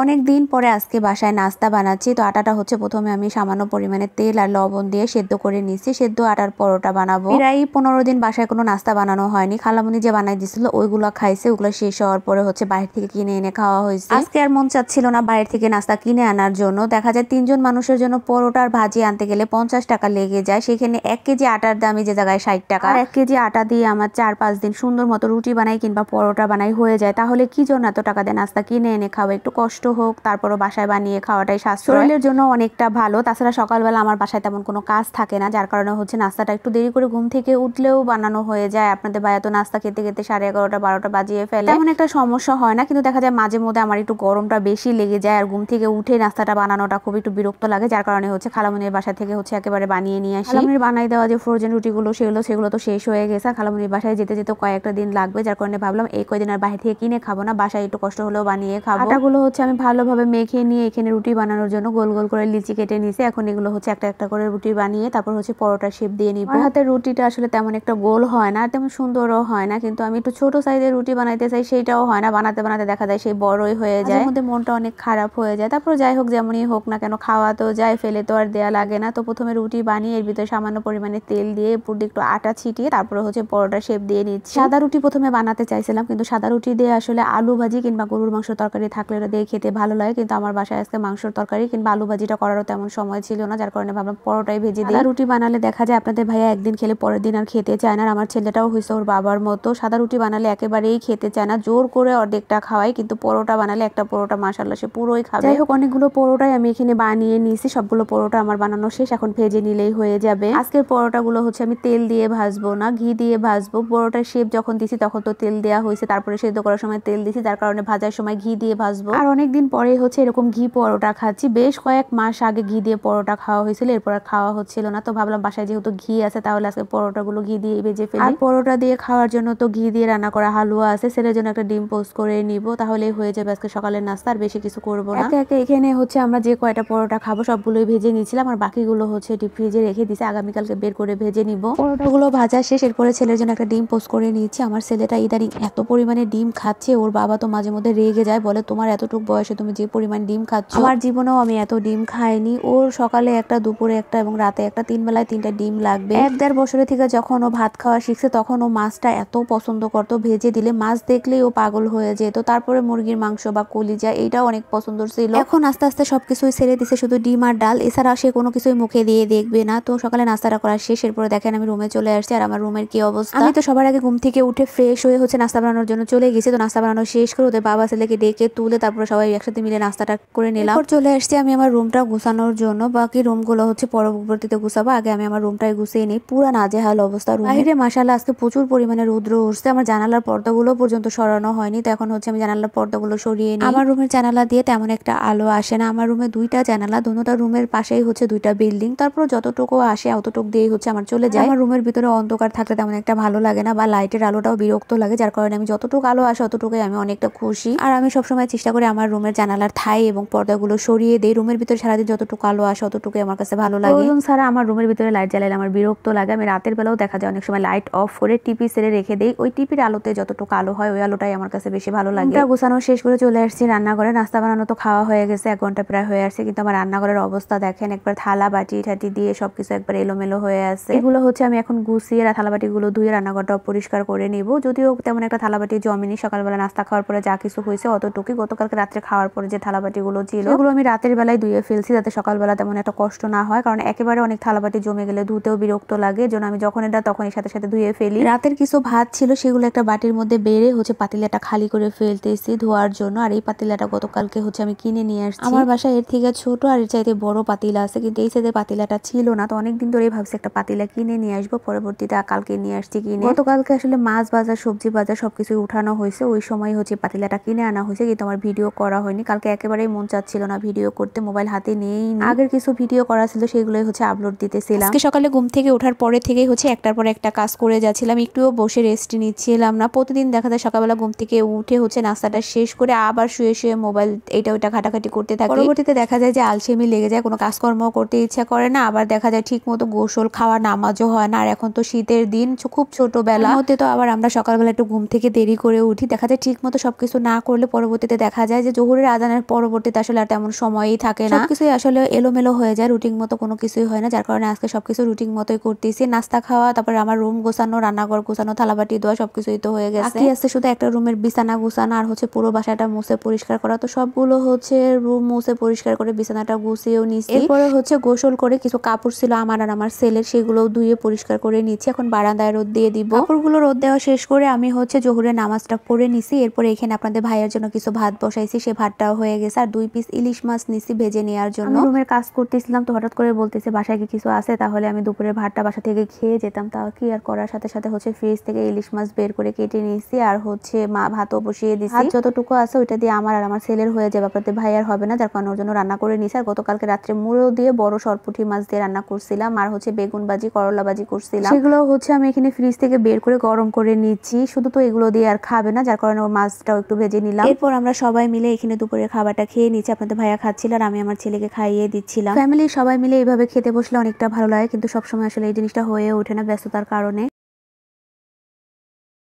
অনেক দিন পরে আজকে বাসায় নাস্তা বানাচ্ছি। তো আটাটা হচ্ছে প্রথমে আমি সামান্য পরিমাণে তেল আর লবণ দিয়ে সেদ্ধ করে নিচ্ছি। সেদ্ধ আটার পরোটা বানাবো। প্রায় 15 দিন বাসায় কোনো নাস্তা বানানো হয়নি। খালামুনি যে বানাই দিছিল ওইগুলো খাইছে। ওগুলো শেষ হওয়ার পরে হচ্ছে বাইরে থেকে কিনে এনে খাওয়া হয়েছে। আজকে আর মন চাচ্ছিল না বাইরে থেকে নাস্তা কিনে আনার জন্য। দেখা যায় 3 জন মানুষের জন্য পরোটা আর ভাজি আনতে গেলে 50 টাকা লেগে যায়। সেখানে 1 কেজি আটার দামই যে জায়গায় 60 টাকা। আর 1 কেজি আটা দিয়ে আমার 4-5 দিন সুন্দর মতো রুটি বানাই কিংবা পরোটা বানাই হয়ে যায়। তাহলে কি জন্য এত টাকা দিয়ে নাস্তা কিনে এনে খাবো? একটু কষ্ট হোক, তারপরও বাসায় বানিয়ে খাওয়াটাই স্বাস্থ্য শরীরের জন্য অনেকটা ভালো। তাছাড়া সকালবেলা আমার বাসায় তেমন কোনো কাজ থাকে না, যার কারণে হচ্ছে নাস্তাটা একটু দেরি করে ঘুম থেকে উঠলেও বানানো হয়ে যায়। আপনাদের ভাইয়া তো নাস্তা খেতে খেতে 11:30-12টা বাজিয়ে ফেলে। তেমন একটা সমস্যা হয় না, কিন্তু দেখা যায় মাঝে মধ্যে আমার একটু গরমটা বেশি লেগে যায় আর ঘুম থেকে উঠে নাস্তাটা বানানোটা খুব একটু বিরক্ত লাগে, যার কারণে হচ্ছে খালামুনির বাসা থেকে হচ্ছে একেবারে বানিয়ে নিয়ে আসি। খালামুনির বানাই দেওয়া যে ফ্রোজেন রুটিগুলো সেগুলো তো শেষ হয়ে গেছে। খালামুনির বাসায় যেতে যেতে কয়েকটা দিন লাগবে, যার কারণে ভাবলাম এই কয়দিন আর বাইরে থেকে কিনে খাবো না, বাসায় একটু কষ্ট হলেও বানিয়ে খাবো। আটাগুলো হচ্ছে আমি ভালোভাবে মেখে নিয়ে এখানে রুটি বানানোর জন্য গোল গোল করে লিচি কেটে নিয়েছি। এখন এগুলো হচ্ছে একটা একটা করে রুটি বানিয়ে তারপর হচ্ছে পরোটার শেপ দিয়ে নিব। আমার হাতের রুটিটা আসলে তেমন একটা গোল হয় না, তেমন সুন্দরও হয় না, কিন্তু আমি একটু ছোট সাইজের রুটি বানাইতে চাই, সেইটাও হয় না। বানাতে বানাতে দেখা যায় সেই বড়ই হয়ে যায়, মধ্যে মনটা অনেক খারাপ হয়ে যায়। তারপর যাই হোক, যেমনই হোক না কেন খাওয়া তো যায়, ফেলে তো আর দেয়া লাগে না। তো প্রথমে রুটি বানিয়ে এর ভিতরে সামান্য পরিমাণে তেল দিয়ে উপর দিয়ে একটু আটা ছিটিয়ে তারপরে হচ্ছে পরোটার শেপ দিয়ে নিচ্ছি। সাদা রুটি প্রথমে বানাতে চাইছিলাম, কিন্তু সাদা রুটি দিয়ে আসলে আলু ভাজি কিংবা গরুর মাংস তরকারি থাকলে ওটা দিয়ে খেতে ভালো লাগে, কিন্তু আমার বাসায় আজকে মাংসর তরকারি কিংবা আলু ভাজিটা করারও তেমন সময় ছিল না, যার কারণে ভাবলাম পরোটাই ভেজে দিই। রুটি বানালে দেখা যায় আপনাদের ভাইয়া একদিন খেলে পরের দিন আর খেতে চায় না, আর আমার ছেলেটাও হয়েছে ওর বাবার মতো। সাদা রুটি বানালে একেবারেই খেতে চায় না, জোর করে অর্ধেকটা খাওয়াই, কিন্তু পরোটা বানালে একটা পরোটা মাশাআল্লাহ সে পুরোই খাবে। যাই হোক, অনেকগুলো পরোটাই আমি এখানে বানিয়ে নিয়েছি। সবগুলো পরোটা আমার বানানো শেষ, এখন ভেজে নিলেই হয়ে যাবে। আজকের পরোটাগুলো হচ্ছে আমি তেল দিয়ে ভাজবো না, ঘি দিয়ে ভাজবো। পরোটার শেপ যখন দিছি তখন তো তেল দেওয়া হয়েছে, তারপরে সেদ্ধ করার সময় তেল দিছি, যার কারণে ভাজার সময় ঘি দিয়ে ভাজবো। আর অনেকদিন পরে হচ্ছে এরকম ঘি পরোটা খাচ্ছি। বেশ কয়েক মাস আগে ঘি দিয়ে পরোটা খাওয়া হয়েছিল, এরপর আর খাওয়া হচ্ছিল না। তো ভাবলাম বাসায় যেহেতু ঘি আছে তাহলে আজকে পরোটাগুলো ঘি দিয়ে ভেজে ফেলি। আর পরোটা দিয়ে খাওয়ার জন্য তো ঘি দিয়ে রান্না করা হালুয়া আছে, ছেলের জন্য একটা ডিম পোস্ট করে নিব, তাহলেই হয়ে যাবে আজকে সকালের নাস্তা। আর বেশি কিছু করবো না। একে একে এখানে হচ্ছে আমরা যে কয়টা পরোটা খাবো সবগুলোই ভেজে নিয়েছিলাম, আর বাকিগুলো হচ্ছে ডিপ ফ্রিজে রেখে দিছি, আগামীকালকে বের করে ভেজে নিব। পরোটাগুলো ভাজা শেষ, এরপরে ছেলের জন্য একটা ডিম পোস্ট করে নিয়েছি। আমার ছেলেটা ইদানিং এত পরিমাণে ডিম খাচ্ছে, ওর বাবা তো মাঝে মধ্যে রেগে যায়, বলে তোমার এতটুকু বয়সে তুমি যে পরিমাণ ডিম খাচ্ছ, আমার জীবনেও আমি এত ডিম খাইনি। ওর সকালে একটা, দুপুরে একটা এবং রাতে একটা, 3 বেলায় 3টা ডিম লাগবে। 1-1.5 বছরের থেকে যখন ও ভাত খাওয়া শিখছে তখন ও মাছটা এত পছন্দ করতো, ভেজে দিলে মাছ দেখলেই ও পাগল হয়ে যেত। তারপরে মুরগির মাংস বা কলিজা এইটাও অনেক পছন্দ ছিল। এখন আস্তে আস্তে সবকিছুই ছেড়ে দিছে, শুধু ডিম আর ডাল, এছাড়া সে কোনো কিছুই মুখে দিয়ে দেখবে না। তো সকালে নাস্তাটা করা শেষ, এরপরে দেখেন আমি রুমে চলে আসছি। আর আমার রুমের কি অবস্থা, আমি তো সবার আগে ঘুম থেকে উঠে ফ্রেশ হয়ে হচ্ছে নাস্তা বানানোর জন্য চলে গেছি। তো নাস্তা বানানো শেষ করে ওদের বাবা ছেলেকে ডেকে তুলে তারপরে সবাই একসাথে মিলে নাস্তাটা করে নিলাম। চলে আসছি আমি আমার রুমটা গুছানোর জন্য, বাকি রুমগুলো হচ্ছে পরবর্তীতে গুছাবো। আগে আমি আমার রুমটাই গুছিয়ে নিই। পুরা নাজেহাল অবস্থা। বাইরে মাশাআল্লাহ আজকে প্রচুর পরিমাণে রৌদ্র উঠছে, আমার জানালার পর্দাগুলো পর্যন্ত সরানো হয়নি। তো এখন হচ্ছে আমি জানালার পর্দাগুলো সরিয়ে নিই। আমার রুমের জানালা দিয়ে তেমন একটা আলো আসে না। আমার রুমে 2টা জানালা, দুটোটা রুমের পাশেই হচ্ছে 2টা বিল্ডিং, তারপর যতটুকু আসে অতটুকু দিয়েই হচ্ছে আমার চলে যায়। আমার রুমের ভিতরে অন্ধকার থাকলে তেমন একটা ভালো লাগে না, বা লাইটের আলোটাও বিরক্ত লাগে, যার কারণে আমি যতটুকু আলো আসে অতটুকুই আমি অনেকটা খুশি। আর আমি সবসময় চেষ্টা করি আমার রুমের জানালার থাই এবং পর্দাগুলো সরিয়ে দেই। রুমের ভিতরে সারাদিন যতটুকু আলো আসে অতটুকুই আমার কাছে ভালো লাগে। প্রয়োজন ছাড়া আমার রুমের ভিতরে লাইট জ্বালাইলে আমার বিরক্ত লাগে। আমি রাতের বেলাও দেখা যায় অনেক সময় লাইট অফ করে টিপি ছেড়ে রেখে দেই। ওই টিপির আলোতে যতটুকু আলো হয় ওই আলোটাই আমার কাছে বেশি ভালো লাগে। গোছানো শেষ করে চলে আসছি রান্নাঘরে। নাস্তা বানানো তো খাওয়া হয়ে গেছে, 1 ঘন্টা প্রায় হয়ে আসছে, কিন্তু আমার রান্নাঘরের অবস্থা দেখেন, একবার থালা বাটি ঠাটি দিয়ে সবকিছু একবার এলোমেলো হয়ে আছে। এগুলো হচ্ছে আমি এখন গুছিয়ে থালা বাটিগুলো ধুয়ে রান্নাঘরটা পরিষ্কার করে নিব। যদিও তেমন একটা থালা বাটি জমেনি, সকালবেলা নাস্তা খাওয়ার পরে যা কিছু হয়েছে অতটুকুই। গতকালকে রাত্রে খাওয়ার পরে যে থালা বাটিগুলো ছিল সেগুলো আমি রাতের বেলায় ধুয়ে ফেলছি, যাতে সকালবেলা তেমন একটা কষ্ট না হয়, কারণ একেবারে অনেক থালা বাটি জমে গেলে ধুতেও বিরক্ত লাগে। এজন্য আমি যখন এটা তখনই সাথে সাথে ধুয়ে ফেলি। রাতের কিছু ভাত ছিল সেগুলো একটা বাটির মধ্যে বেড়ে হচ্ছে পাতিলাটা খালি করে ফেলতেছি ধোয়ার জন্য। আর এই পাতিলাটা গতকালকে হচ্ছে আমি কিনে নিয়ে আসছি। আমার বাসায় এর থেকে ছোট আর এর চাইতে বড় পাতিলা আছে, কিন্তু এই সাইজের পাতিলাটা ছিল না। তো অনেকদিন ধরেই ভাবছি একটা পাতিলা কিনে নিয়ে আসবো, পরবর্তীতে কালকে নিয়ে আসছি কিনে। গতকালকে আসলে মাছ বাজার, সবজি বাজার সবকিছু উঠানো হয়েছে, ওই সময় হচ্ছে পাতিলাটা কিনে আনা হয়েছে, কিন্তু আমার ভিডিও করা হয়নি। কালকে একেবারেই মন চাচ্ছিল না ভিডিও করতে, মোবাইল হাতে নেই। আগের কিছু ভিডিও করা ছিল সেগুলোই হচ্ছে আপলোড দিতেছিলাম। আজকে সকালে ঘুম থেকে ওঠার পরে থেকেই হচ্ছে একটার পর একটা কাজ করে যাচ্ছিলাম, একটুও বসে রেস্ট নিচ্ছিলাম না। প্রতিদিন দেখা যায় সকালবেলা ঘুম থেকে উঠে হচ্ছে নাস্তাটা শেষ করে আবার শুয়ে শুয়ে মোবাইল এটা ওইটা ঘাটাঘাটি করতে থাকি। পরবর্তীতে দেখা যায় যে আলসেমি লেগে যায়, কোনো কাজকর্ম করতে ইচ্ছা করে না। আবার দেখা যায় ঠিক মতো গোসল খাওয়া নামাজও হয় না। আর এখন তো শীতের দিন, খুব ছোটবেলা মধ্যে তো আবার আমরা সকালবেলা একটু ঘুম থেকে দেরি করে উঠি, দেখা যায় ঠিক মতো সবকিছু না করলে পরবর্তীতে দেখা যায় যে জোহরের আজানের পরবর্তীতে আসলে আর তেমন সময়ই থাকে না, সবকিছুই আসলে এলোমেলো হয়ে যায়, রুটিন মতো কোনো কিছুই হয় না, যার কারণে আজকে সবকিছু রুটিন মতোই করতেছি। নাস্তা খাওয়া, তারপরে আমার রুম গোছানো, রান্নাঘর গোছানো, থালাবাটি ধোয়া সবকিছুই তো হয়ে গেছে। বাকি আছে শুধু একটা রুমের বিছানা গোছানো আর হচ্ছে পুরো বাসাটা মুছে পরিষ্কার করা। তো সবগুলো হচ্ছে রুম মুছে পরিষ্কার করে বিছানাটা গুছিয়েও নিচ্ছি। এরপরে হচ্ছে গোসল করে কিছু কাপড় ছিল আমার আর আমার ছেলের, সেগুলো ধুয়ে পরিষ্কার করে নিচ্ছি। এখন বারান্দায় রোদ দিয়ে দিব। কাপড়গুলো রোদ দেওয়া শেষ করে আমি হচ্ছে জোহরের নামাজটা পড়ে নিছি। এরপরে এখানে আপনাদের ভাইয়ের জন্য কিছু ভাত বসাইছি, সে ভাতটাও হয়ে গেছে। আর 2 পিস ইলিশ মাছ নিছি ভেজে নেওয়ার জন্য। আমি রুমের কাজ করতেছিলাম, তো হঠাৎ করে বলতেছে বাসায় কি কিছু আছে, তাহলে আমি দুপুরের ভাতটা বাসা থেকে খেয়ে যেতাম। তাও কি আর করার, সাথে সাথে হচ্ছে ফ্রিজ থেকে ইলিশ মাছ বের করে কেটে নিয়েছি আর হচ্ছে ভাতও বসিয়ে দিছি। ভাত যতটুকু আছে ওইটা দিয়ে আমার আর আমার ছেলের হয়ে যাবে, আপনাদের ভাইয়ার হবে না, যার কারণে ওর জন্য রান্না করে নিছি। আর গতকালকে রাত্রে মুড়ো দিয়ে বড় সরপুঁটি মাছ দিয়ে রান্না করছিলাম আর হচ্ছে বেগুন ভাজি, করলা ভাজি করছিলাম, সেগুলো হচ্ছে আমি এখানে ফ্রিজ থেকে বের করে গরম করে নিচ্ছি। শুধু তো এগুলো দিয়ে আর খাবে না, যার কারণে ওর মাছটাও একটু ভেজে নিলাম। এরপর আমরা সবাই মিলে এখানে দুপুরের খাবারটা খেয়ে নিচ্ছি। আপনাদের ভাইয়া খাচ্ছিল আর আমি আমার ছেলেকে খাইয়ে দিচ্ছিলাম। ফ্যামিলির সবাই মিলে এইভাবে খেতে বসলে অনেকটা ভালো লাগে, কিন্তু সবসময় আসলে এই জিনিসটা হয়ে ওঠে না ব্যস্ততার কারণে।